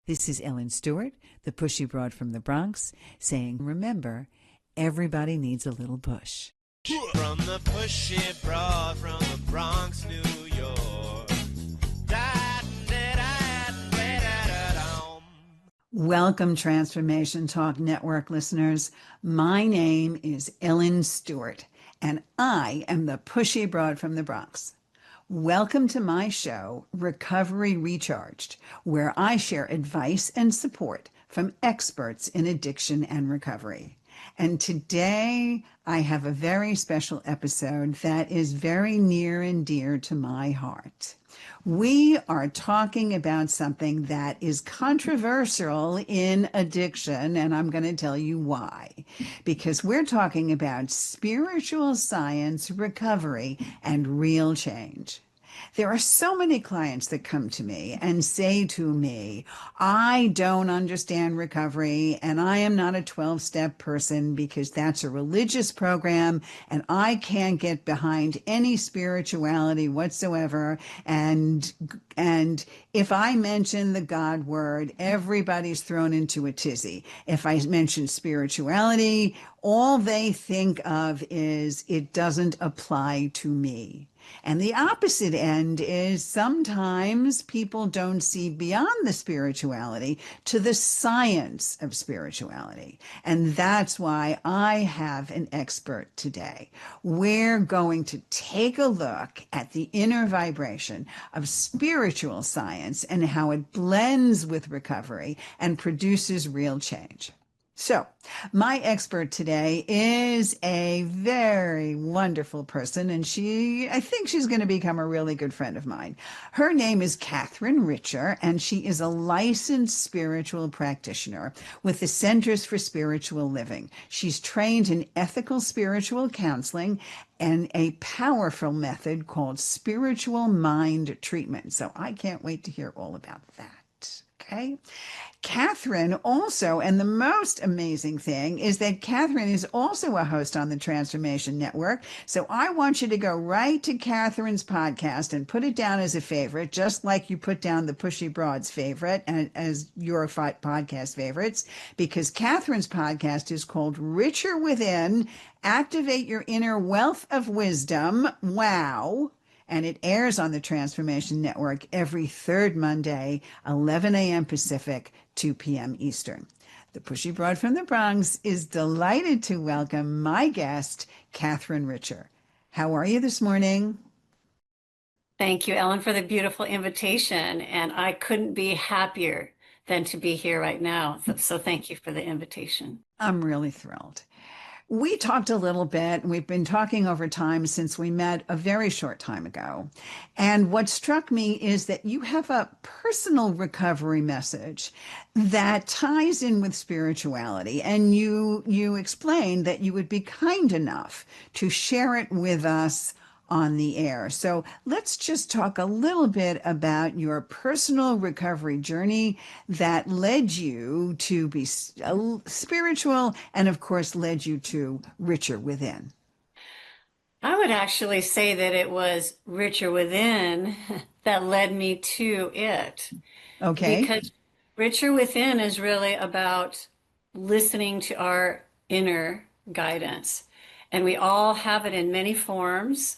This is Ellen Stewart, the pushy broad from the Bronx, saying, remember, everybody needs a little push. From the pushy broad from the Bronx, New York. Welcome, Transformation Talk Network listeners. My name is Ellen Stewart, and I am the pushy broad from the Bronx. Welcome to my show, Recovery Recharged, where I share advice and support from experts in addiction and recovery. And today I have a very special episode that is very near and dear to my heart. We are talking about something that is controversial in addiction, and I'm going to tell you why. Because we're talking about spiritual science, recovery, and real change. There are so many clients that come to me and say to me, I don't understand recovery and I am not a 12-step person because that's a religious program and I can't get behind any spirituality whatsoever. And if I mention the God word, everybody's thrown into a tizzy. If I mention spirituality, all they think of is it doesn't apply to me. And the opposite end is sometimes people don't see beyond the spirituality to the science of spirituality. And that's why I have an expert today. We're going to take a look at the inner vibration of spiritual science and how it blends with recovery and produces real change. So, my expert today is a very wonderful person, and I think she's going to become a really good friend of mine. Her name is Kathryn Richer, and she is a licensed spiritual practitioner with the Centers for Spiritual Living. She's trained in ethical spiritual counseling and a powerful method called spiritual mind treatment. So, I can't wait to hear all about that. Okay. Kathryn also, and the most amazing thing is that Kathryn is also a host on the Transformation Network. So I want you to go right to Kathryn's podcast and put it down as a favorite, just like you put down the Pushy Broad's favorite and as your podcast favorites, because Kathryn's podcast is called Richer Within, Activate Your Inner Wealth of Wisdom. Wow. And it airs on the Transformation Network every third Monday, 11 a.m. Pacific, 2 p.m. Eastern. The Pushy Broad from the Bronx is delighted to welcome my guest, Kathryn Richer. How are you this morning? Thank you, Ellen, for the beautiful invitation. And I couldn't be happier than to be here right now. So thank you for the invitation. I'm really thrilled. We talked a little bit, and we've been talking over time since we met a very short time ago. And what struck me is that you have a personal recovery message that ties in with spirituality. And you explained that you would be kind enough to share it with us on the air. So let's just talk a little bit about your personal recovery journey that led you to be spiritual and, of course, led you to Richer Within. I would actually say that it was Richer Within that led me to it. Okay. Because Richer Within is really about listening to our inner guidance. And we all have it in many forms.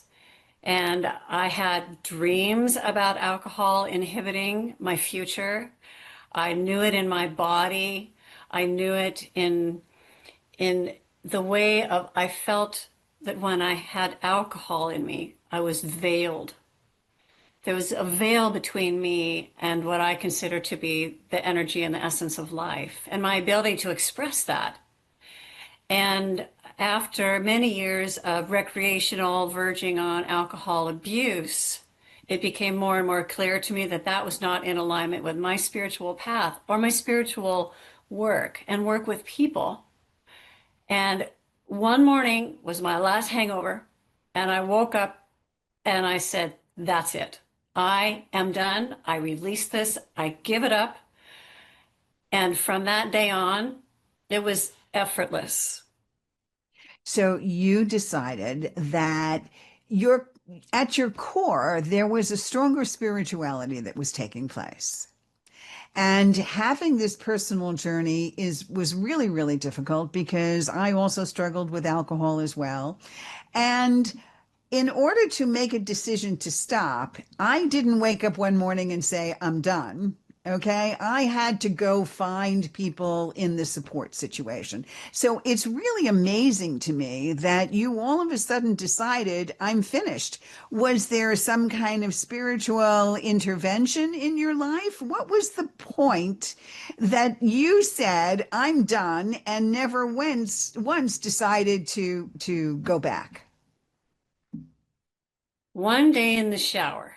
And I had dreams about alcohol inhibiting my future. I knew it in my body. I knew it in the way of, I felt that when I had alcohol in me, I was veiled. There was a veil between me and what I consider to be the energy and the essence of life and my ability to express that. And after many years of recreational verging on alcohol abuse, it became more and more clear to me that that was not in alignment with my spiritual path or my spiritual work and work with people. And one morning was my last hangover, and I woke up and I said, that's it. I am done. I release this. I give it up. And from that day on, it was effortless. So you decided that at your core, there was a stronger spirituality that was taking place. And having this personal journey was really, really difficult because I also struggled with alcohol as well. And in order to make a decision to stop, I didn't wake up one morning and say, I'm done. Okay. I had to go find people in the support situation. So it's really amazing to me that you all of a sudden decided, I'm finished. Was there some kind of spiritual intervention in your life? What was the point that you said, I'm done, and never once decided to go back? One day in the shower,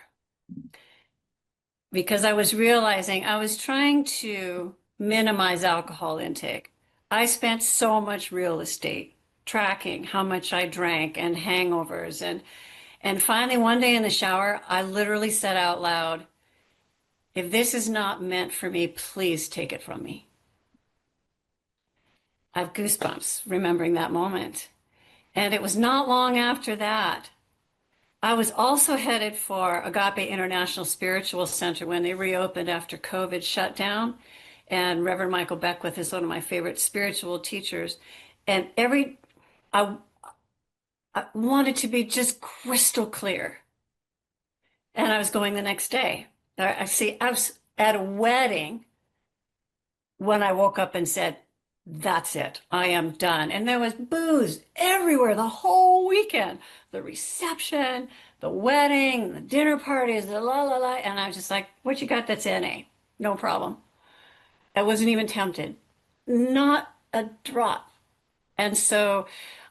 because I was realizing I was trying to minimize alcohol intake. I spent so much real estate tracking how much I drank and hangovers and finally one day in the shower, I literally said out loud, if this is not meant for me, please take it from me. I have goosebumps remembering that moment. And it was not long after that I was also headed for Agape International Spiritual Center when they reopened after COVID shut down. And Reverend Michael Beckwith is one of my favorite spiritual teachers. And I, I wanted to be just crystal clear. And I was going the next day. I was at a wedding when I woke up and said, that's it. I am done. And there was booze everywhere the whole weekend. The reception, the wedding, the dinner parties, the la la la. And I was just like, what you got that's NA? No problem. I wasn't even tempted. Not a drop. And so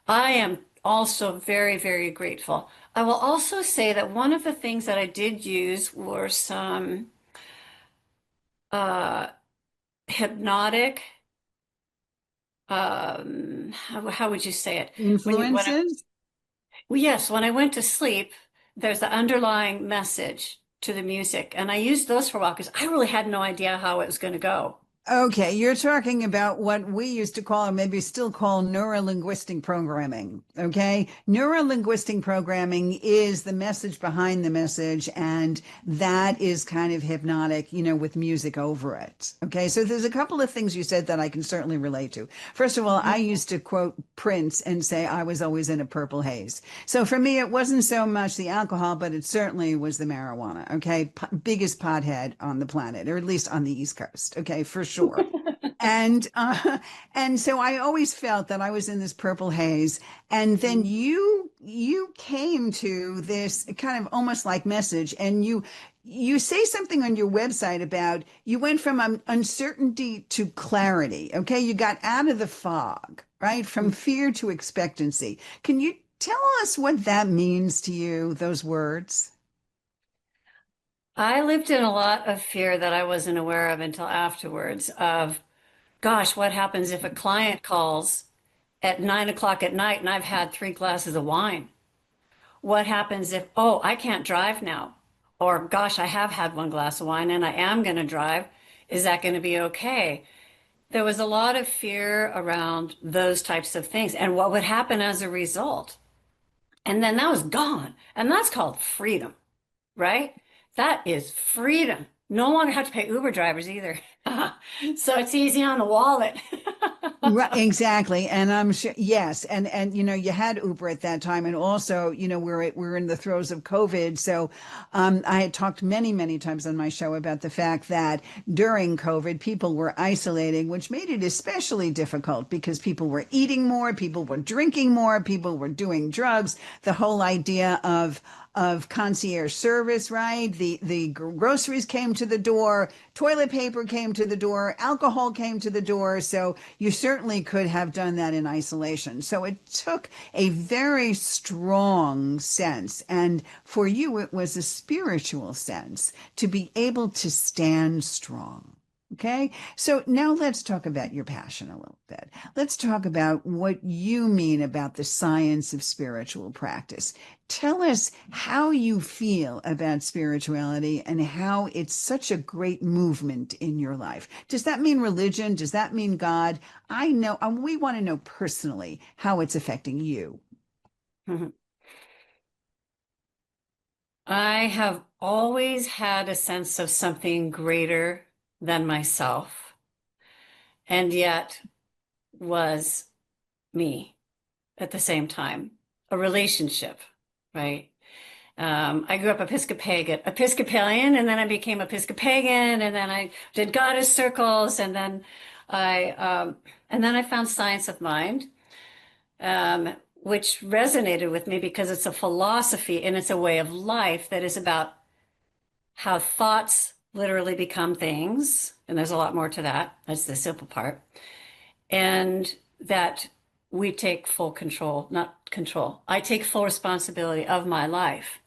I am also very, very grateful. I will also say that one of the things that I did use were some uh, hypnotic how would you say it? Influences? Well, yes, when I went to sleep, there's the underlying message to the music, and I used those for a while because I really had no idea how it was going to go. Okay, you're talking about what we used to call, or maybe still call, neurolinguistic programming. Okay, neurolinguistic programming is the message behind the message, and that is kind of hypnotic, with music over it. Okay, so there's a couple of things you said that I can certainly relate to. First of all, I used to quote Prince and say I was always in a purple haze. So for me, it wasn't so much the alcohol, but it certainly was the marijuana. Okay, biggest pothead on the planet, or at least on the East Coast. Okay, for sure. And and so I always felt that I was in this purple haze. And then you came to this kind of almost like message, and you say something on your website about you went from uncertainty to clarity. Okay, you got out of the fog, right? From fear to expectancy. Can you tell us what that means to you, those words? I lived in a lot of fear that I wasn't aware of until afterwards of, gosh, what happens if a client calls at 9 o'clock at night and I've had 3 glasses of wine? What happens if, oh, I can't drive now? Or, gosh, I have had 1 glass of wine and I am going to drive. Is that going to be okay? There was a lot of fear around those types of things and what would happen as a result. And then that was gone. And that's called freedom, right? That is freedom. No longer have to pay Uber drivers either. So it's easy on the wallet. Right, exactly. And I'm sure, yes. And you had Uber at that time. And also, we're in the throes of COVID. So I had talked many, many times on my show about the fact that during COVID, people were isolating, which made it especially difficult because people were eating more, people were drinking more, people were doing drugs. The whole idea of concierge service, right? The groceries came to the door, toilet paper came to the door, alcohol came to the door. So you certainly could have done that in isolation. So it took a very strong sense. And for you, it was a spiritual sense to be able to stand strong. Okay, so now let's talk about your passion a little bit. Let's talk about what you mean about the science of spiritual practice. Tell us how you feel about spirituality and how it's such a great movement in your life. Does that mean religion? Does that mean God? I know, we want to know personally how it's affecting you. I have always had a sense of something greater than myself, and yet was me at the same time, a relationship, right? I grew up Episcopalian, and then I became Episcopalian, and then I did goddess circles, and then I found science of mind, which resonated with me because it's a philosophy and it's a way of life that is about how thoughts literally become things. And there's a lot more to that. That's the simple part. And that we take full control, not control. I take full responsibility of my life.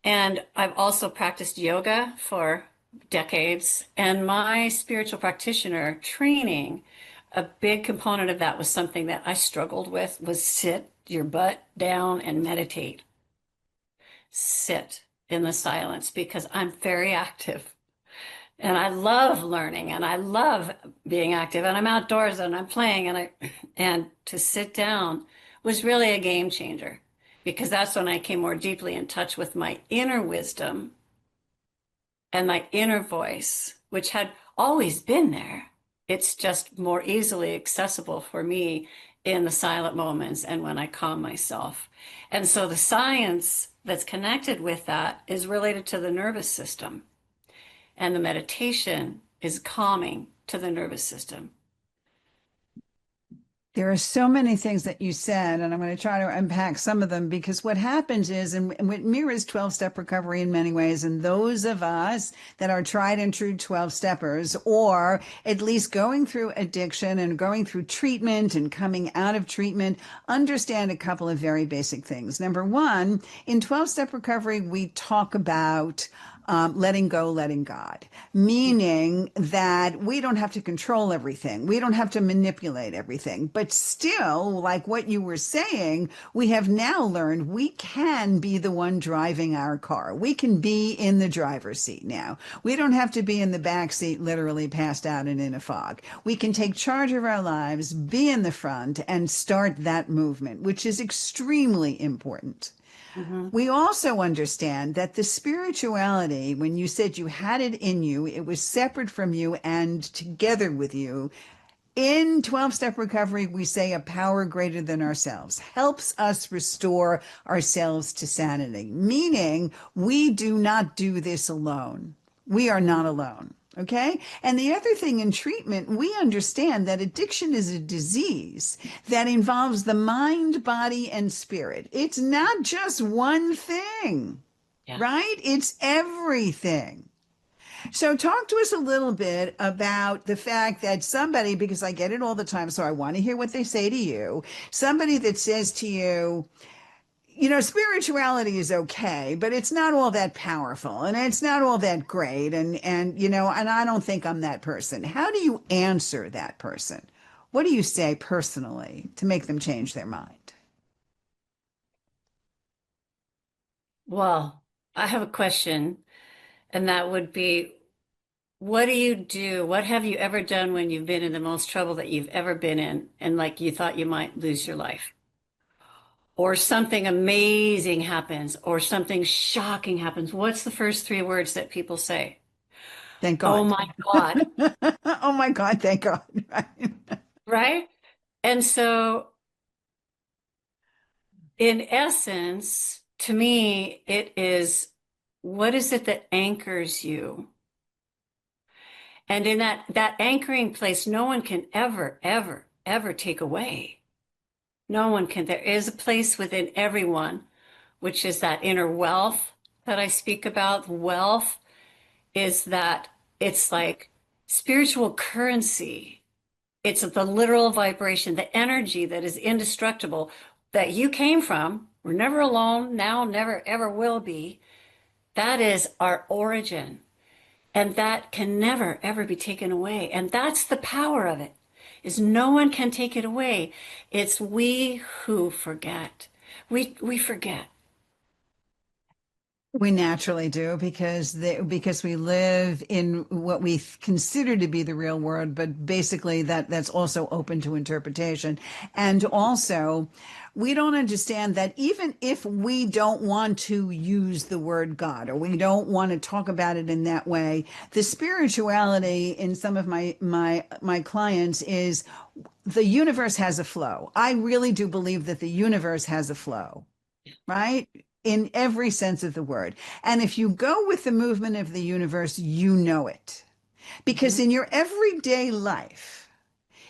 And I've also practiced yoga for decades. And my spiritual practitioner training, a big component of that was something that I struggled with was sit your butt down and meditate. Sit in the silence because I'm very active. And I love learning and I love being active and I'm outdoors and I'm playing and to sit down was really a game changer because that's when I came more deeply in touch with my inner wisdom and my inner voice, which had always been there. It's just more easily accessible for me in the silent moments and when I calm myself. And so the science that's connected with that is related to the nervous system. And the meditation is calming to the nervous system. There are so many things that you said, and I'm going to try to unpack some of them because what happens is, and what mirrors 12-step recovery in many ways, and those of us that are tried and true 12-steppers, or at least going through addiction and going through treatment and coming out of treatment, understand a couple of very basic things. Number one, in 12-step recovery, we talk about letting go, letting God, meaning that we don't have to control everything. We don't have to manipulate everything. But still, like what you were saying, we have now learned we can be the one driving our car. We can be in the driver's seat now. We don't have to be in the back seat, literally passed out and in a fog. We can take charge of our lives, be in the front, and start that movement, which is extremely important. Mm-hmm. We also understand that the spirituality, when you said you had it in you, it was separate from you and together with you. In 12-step recovery, we say a power greater than ourselves helps us restore ourselves to sanity, meaning we do not do this alone. We are not alone. Okay. And the other thing in treatment, we understand that addiction is a disease that involves the mind, body, and spirit. It's not just one thing, Yeah. right? It's everything. So talk to us a little bit about the fact that somebody, because I get it all the time, so I want to hear what they say to you, somebody that says to you, you know, spirituality is okay, but it's not all that powerful and it's not all that great. And, you know, and I don't think I'm that person. How do you answer that person? What do you say personally to make them change their mind? Well, I have a question, and that would be, what do you do? What have you ever done when you've been in the most trouble that you've ever been in, and like you thought you might lose your life? Or something amazing happens, or something shocking happens. What's the first three words that people say? Thank Oh God. my God, Oh my God, thank God. right? And so, in essence, to me, it is what is it that anchors you? And in that anchoring place, no one can ever, ever, ever take away. No one can. There is a place within everyone, which is that inner wealth that I speak about. Wealth is that it's like spiritual currency. It's the literal vibration, the energy that is indestructible that you came from. We're never alone now, never ever will be. That is our origin. And that can never, ever be taken away. And that's the power of it, is no one can take it away. It's we who forget. We forget. We naturally do because we live in what we consider to be the real world, but basically that's also open to interpretation. And also, we don't understand that even if we don't want to use the word God or we don't want to talk about it in that way, the spirituality in some of my clients is the universe has a flow. I really do believe that the universe has a flow, right? In every sense of the word. And if you go with the movement of the universe, you know it. Because Mhm. in your everyday life,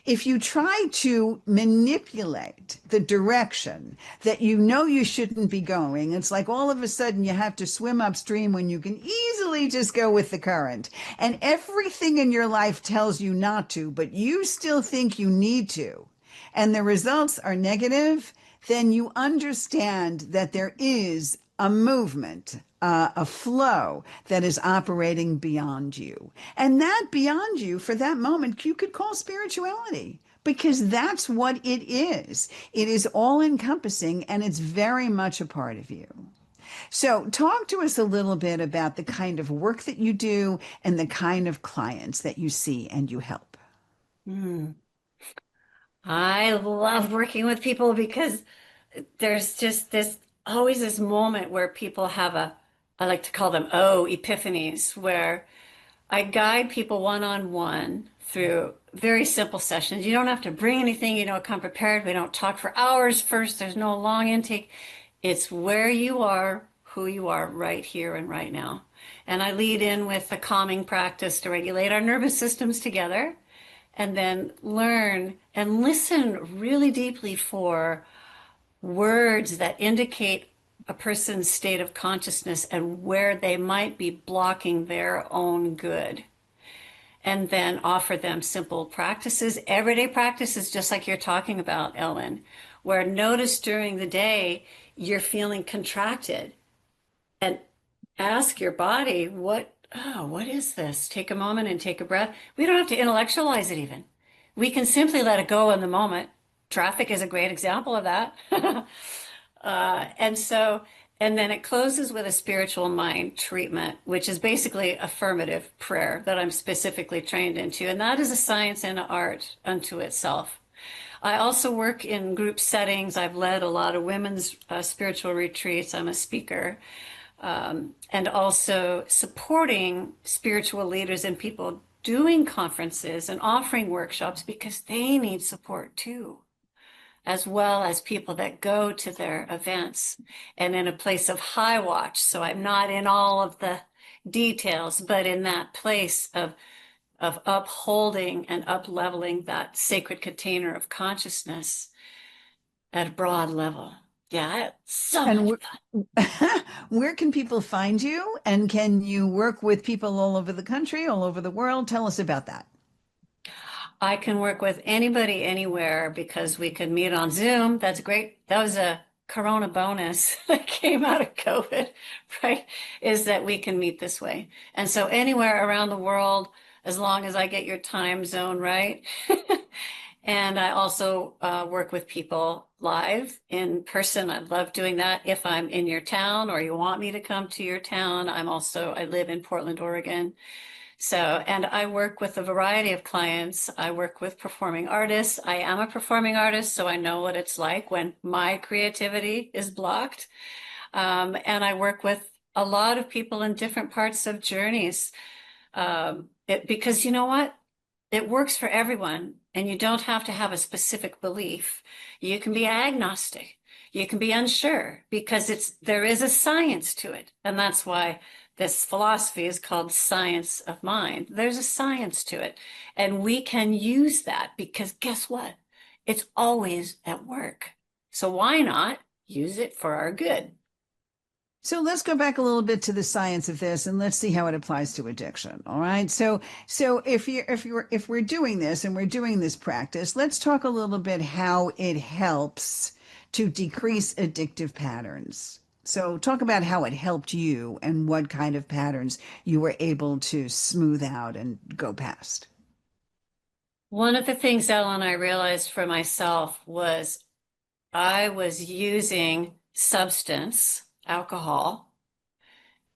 if you try to manipulate the direction that you know you shouldn't be going, it's like all of a sudden you have to swim upstream when you can easily just go with the current. And everything in your life tells you not to, but you still think you need to. And the results are negative, then you understand that there is a movement, a flow that is operating beyond you. And that beyond you, for that moment, you could call spirituality because that's what it is. It is all encompassing and it's very much a part of you. So, talk to us a little bit about the kind of work that you do and the kind of clients that you see and you help. Mm. I love working with people because there's just this always this moment where people have I like to call them epiphanies, where I guide people one-on-one through very simple sessions. You don't have to bring anything, come prepared. We don't talk for hours first. There's no long intake. It's where you are, who you are right here and right now. And I lead in with a calming practice to regulate our nervous systems together, and then learn and listen really deeply for words that indicate a person's state of consciousness and where they might be blocking their own good. And then offer them simple practices, everyday practices, just like you're talking about, Ellen, where notice during the day you're feeling contracted and ask your body, what is this? Take a moment and take a breath. We don't have to intellectualize it even. We can simply let it go in the moment. Traffic is a great example of that. And so, and then it closes with a spiritual mind treatment, which is basically affirmative prayer that I'm specifically trained into. And that is a science and an art unto itself. I also work in group settings. I've led a lot of women's spiritual retreats. I'm a speaker. And also supporting spiritual leaders and people doing conferences and offering workshops because they need support too, as well as people that go to their events and in a place of high watch. So I'm not in all of the details, but in that place of upholding and up-leveling that sacred container of consciousness at a broad level. Yeah, so much And fun. where can people find you? And can you work with people all over the country, all over the world? Tell us about that. I can work with anybody anywhere because we can meet on Zoom. That's great. That was a Corona bonus that came out of COVID, right? Is that we can meet this way. And so anywhere around the world, as long as I get your time zone right. And I also work with people live in person. I love doing that. If I'm in your town or you want me to come to your town, I live in Portland, Oregon. So, and I work with a variety of clients. I work with performing artists. I am a performing artist, so I know what it's like when my creativity is blocked. And I work with a lot of people in different parts of journeys. Because you know what? It works for everyone, and you don't have to have a specific belief. You can be agnostic. You can be unsure because there is a science to it. And that's why this philosophy is called science of mind. There's a science to it. And we can use that because guess what? It's always at work. So why not use it for our good? So let's go back a little bit to the science of this and let's see how it applies to addiction. All right. So if we're doing this and we're doing this practice, let's talk a little bit how it helps to decrease addictive patterns. So talk about how it helped you and what kind of patterns you were able to smooth out and go past. One of the things, Ellen, I realized for myself was I was using substance, alcohol,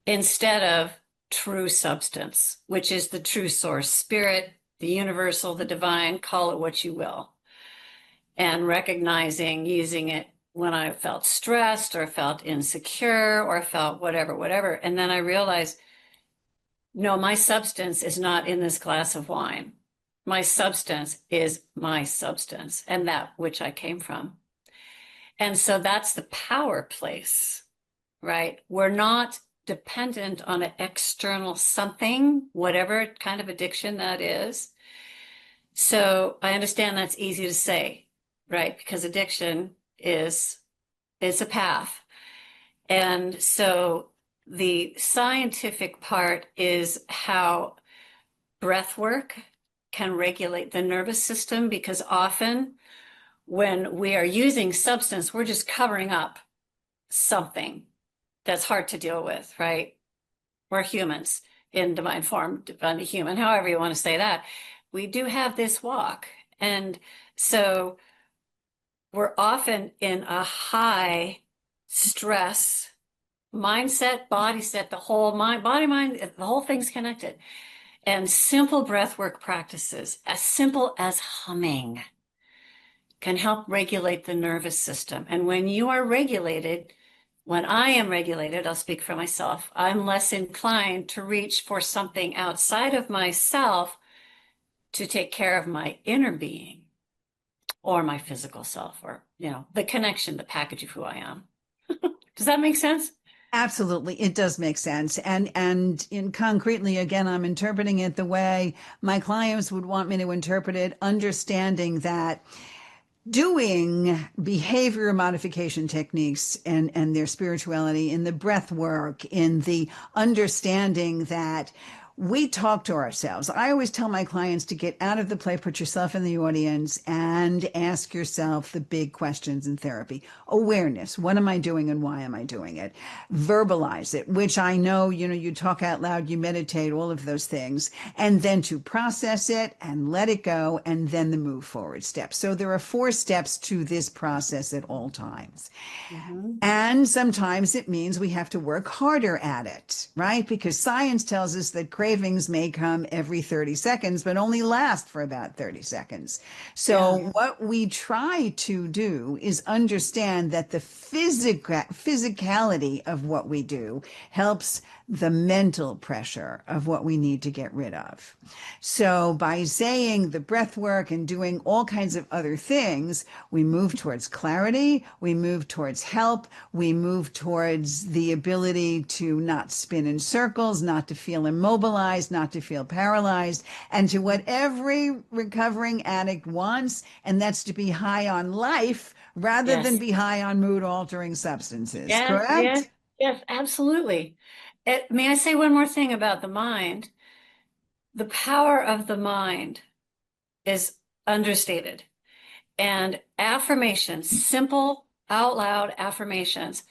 instead of true substance, which is the true source, spirit, the universal, the divine, call it what you will. And recognizing, using it when I felt stressed or felt insecure or felt whatever. And then I realized, no, my substance is not in this glass of wine. My substance is my substance and that which I came from. And so that's the power place, right? We're not dependent on an external something, whatever kind of addiction that is. So I understand that's easy to say, right? Because addiction is a path. And so the scientific part is how breath work can regulate the nervous system, because often when we are using substance, we're just covering up something that's hard to deal with, right? We're humans in divine form, divine human, however you want to say that. We do have this walk. And so we're often in a high stress mindset, body set, the whole mind, body, mind, the whole thing's connected. And simple breath work practices, as simple as humming, can help regulate the nervous system. And when you are regulated, when I am regulated, I'll speak for myself, I'm less inclined to reach for something outside of myself to take care of my inner being or my physical self, or, the connection, the package of who I am. Does that make sense? Absolutely, it does make sense. And in concretely, again, I'm interpreting it the way my clients would want me to interpret it, understanding that doing behavior modification techniques and their spirituality in the breath work, in the understanding that we talk to ourselves. I always tell my clients to get out of the play, put yourself in the audience, and ask yourself the big questions in therapy. Awareness. What am I doing and why am I doing it? Verbalize it, which I know, you talk out loud, you meditate, all of those things, and then to process it and let it go, and then the move forward steps. So there are 4 steps to this process at all times. Mm-hmm. And sometimes it means we have to work harder at it, right? Because science tells us that cravings may come every 30 seconds, but only last for about 30 seconds. So what we try to do is understand that the physicality of what we do helps the mental pressure of what we need to get rid of. So by saying the breath work and doing all kinds of other things, we move towards clarity, we move towards help, we move towards the ability to not spin in circles, not to feel immobilized, not to feel paralyzed, and to what every recovering addict wants, and that's to be high on life rather than be high on mood-altering substances, Yes, correct? yes, yes, absolutely. May I say one more thing about the mind? The power of the mind is understated. And affirmations, simple, out loud affirmations,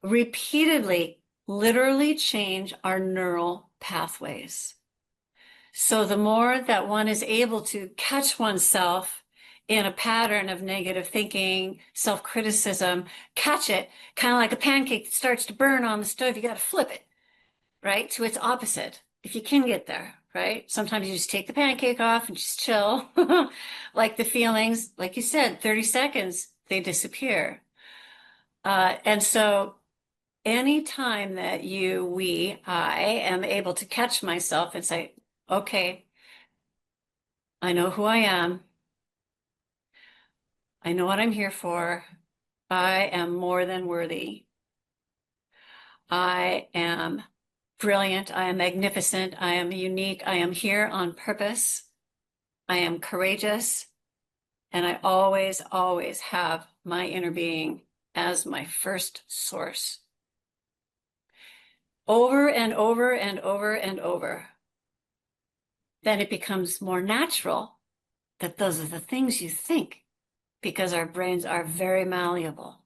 repeatedly, literally change our neural pathways. So the more that one is able to catch oneself in a pattern of negative thinking, self-criticism, catch it, kind of like a pancake that starts to burn on the stove, you got to flip it, right, to its opposite, if you can get there, right? Sometimes you just take the pancake off and just chill. Like the feelings, like you said, 30 seconds, they disappear. And so anytime that I am able to catch myself and say, okay, I know who I am. I know what I'm here for. I am more than worthy. I am brilliant. I am magnificent. I am unique. I am here on purpose. I am courageous. And I always, always have my inner being as my first source. Over and over and over and over. Then it becomes more natural that those are the things you think, because our brains are very malleable.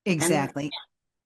Exactly.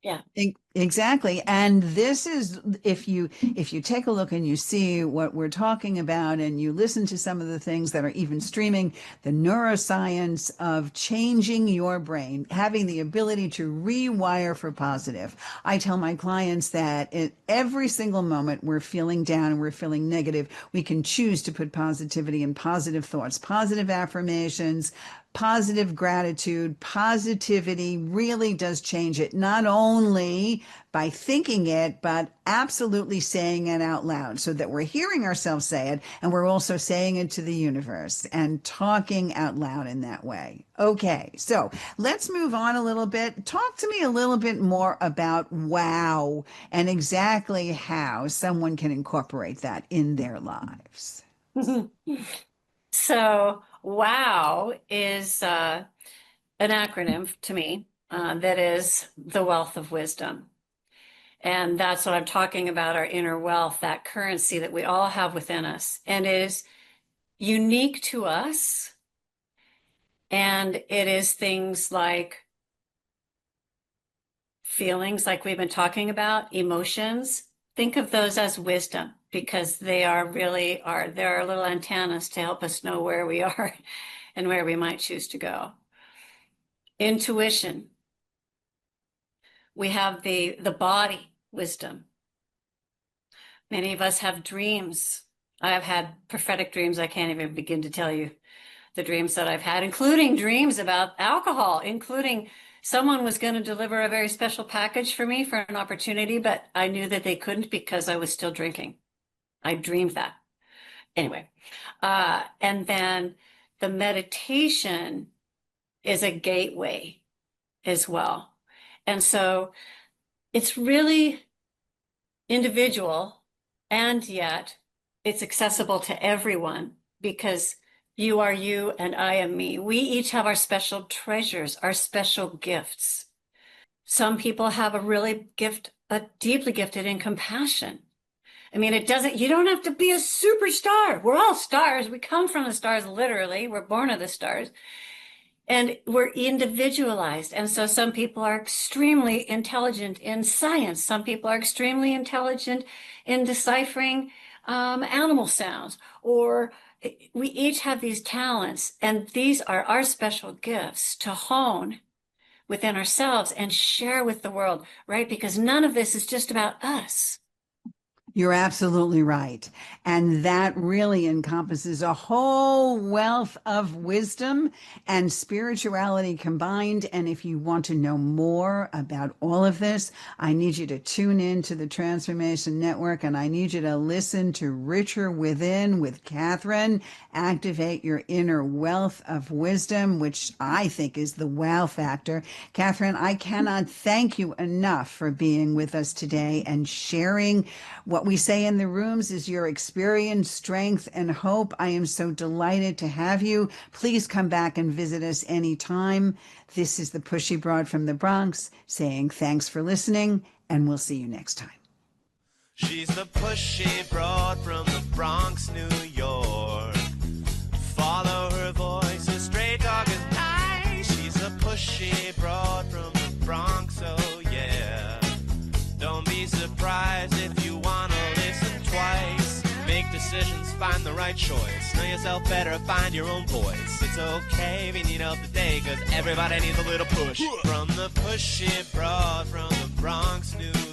And, yeah. Exactly. And this is if you take a look and you see what we're talking about and you listen to some of the things that are even streaming, the neuroscience of changing your brain, having the ability to rewire for positive. I tell my clients that at every single moment we're feeling down, we're feeling negative, we can choose to put positivity and positive thoughts, positive affirmations, positive gratitude. Positivity really does change it, not only by thinking it, but absolutely saying it out loud so that we're hearing ourselves say it and we're also saying it to the universe and talking out loud in that way. Okay, so let's move on a little bit. Talk to me a little bit more about wow and exactly how someone can incorporate that in their lives. So, WOW is an acronym to me that is the wealth of wisdom. And that's what I'm talking about, our inner wealth, that currency that we all have within us and is unique to us. And it is things like feelings, like we've been talking about, emotions. Think of those as wisdom because they are really are, there are little antennas to help us know where we are and where we might choose to go. Intuition. We have the body wisdom. Many of us have dreams. I have had prophetic dreams. I can't even begin to tell you the dreams that I've had, including dreams about alcohol, including someone was going to deliver a very special package for me for an opportunity, but I knew that they couldn't because I was still drinking. I dreamed that. Anyway, and then the meditation is a gateway as well. And so it's really individual, and yet it's accessible to everyone because you are you and I am me. We each have our special treasures, our special gifts. Some people have a deeply gifted in compassion. I mean, you don't have to be a superstar. We're all stars. We come from the stars, literally. We're born of the stars. And we're individualized. And so some people are extremely intelligent in science. Some people are extremely intelligent in deciphering animal sounds. Or we each have these talents, and these are our special gifts to hone within ourselves and share with the world, right? Because none of this is just about us. You're absolutely right. And that really encompasses a whole wealth of wisdom and spirituality combined. And if you want to know more about all of this, I need you to tune in to the Transformation Network and I need you to listen to Richer Within with Kathryn. Activate your inner wealth of wisdom, which I think is the wow factor. Kathryn, I cannot thank you enough for being with us today and sharing what we say in the rooms is your experience, strength, and hope. I am so delighted to have you. Please come back and visit us anytime. This is the Pushy Broad from the Bronx saying thanks for listening, and we'll see you next time. She's the pushy broad from the Bronx, New York. Follow her voice, a stray dog is nice. She's a pushy broad from the Bronx, oh yeah. Don't be surprised if you wanna listen twice. Make decisions, find the right choice. Know yourself better, find your own voice. It's okay if you need help today, cause everybody needs a little push. From the pushy broad from the Bronx, New